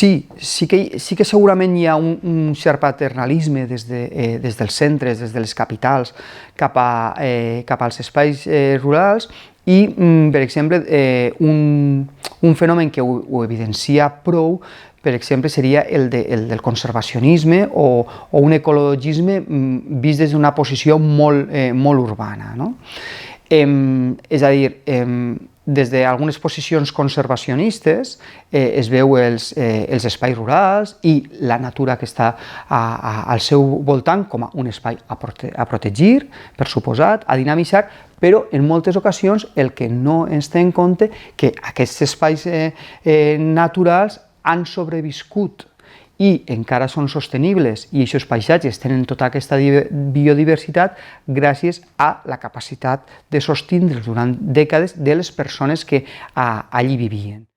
sí que segurament hi ha un cert paternalisme des dels centres, des de les capitals, cap als espais rurals i, per exemple, un fenomen que ho evidencia prou, per exemple, seria el del conservacionisme o un ecologisme vist des d'una posició molt urbana, no? És a dir, des d'algunes posicions conservacionistes es veu els espais rurals i la natura que està al seu voltant com a un espai a protegir, per suposat, a dinamitzar, però en moltes ocasions el que no es té en compte que aquests espais naturals han sobreviscut i encara són sostenibles i aquests paisatges tenen tota aquesta biodiversitat gràcies a la capacitat de sostindre'ls durant dècades de les persones que allí vivien.